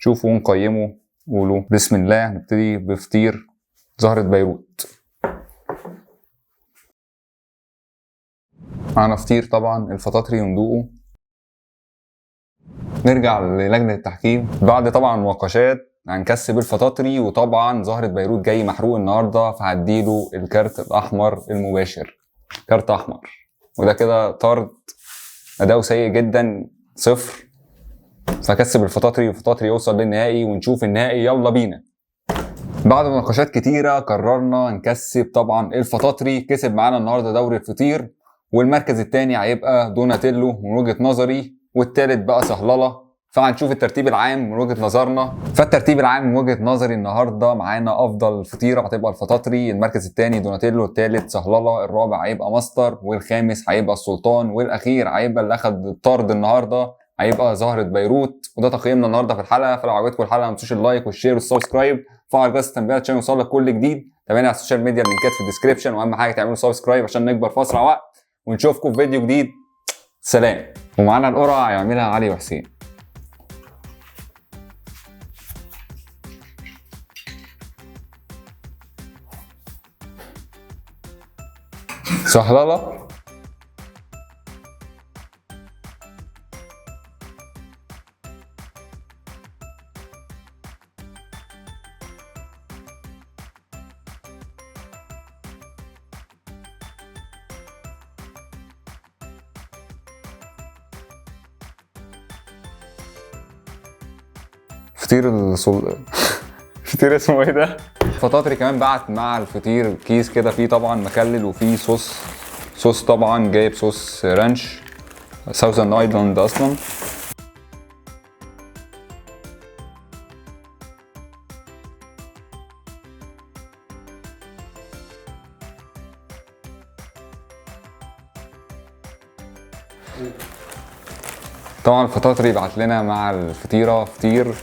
شوفوا ونقيموا. قولوا بسم الله. نبتدي بفطير زهرة بيروت. معنا فطير طبعا الفطاطري وندوقه. نرجع للجنة التحكيم بعد طبعا مناقشات. هنكسب الفطاطري، وطبعا زهرة بيروت جاي محروق النهارده، فهديله الكارت الاحمر المباشر. كارت احمر، وده كده طرد. اداؤه سيء جدا، 0. فكسب الفطاطري والفطاطري يوصل للنهائي، ونشوف النهائي. يلا بينا. بعد مناقشات كتيرة قررنا نكسب طبعا الفطاطري. كسب معانا النهارده دوري الفطير، والمركز الثاني هيبقى دوناتيلو من وجهة نظري، والثالث بقى صهلله. فهنشوف الترتيب العام من وجهة نظرنا. فالترتيب العام من وجهة نظري النهارده معانا افضل فطيرة هتبقى الفطاطري، المركز الثاني دوناتيلو، الثالث صهلله، الرابع هيبقى ماستر، والخامس هيبقى السلطان، والاخير هيبقى اللي اخد الطرد النهارده هيبقى زهرة بيروت. وده تقييمنا النهارده في الحلقة. فلو عجبتكم الحلقة ما تنسوش اللايك والشير والسبسكرايب. فعل جرس التنبيهات عشان يوصلك كل جديد. تابعنا على السوشيال ميديا، اللينكات في الديسكربشن. واهم حاجه تعملوا سبسكرايب عشان نكبر في اسرع وقت. ونشوفكم في فيديو جديد. سلام. ومعانا القرعه هيعملها علي وحسين. صهلله، فطير اسمه ايه ده؟ فطاطري كمان بعت مع الفطير كيس كده فيه طبعا مخلل، وفيه صوص طبعا جايب صوص رانش ساوزن ايلاند اصلا. طبعا الفطاطري بعت لنا مع الفطيره فطير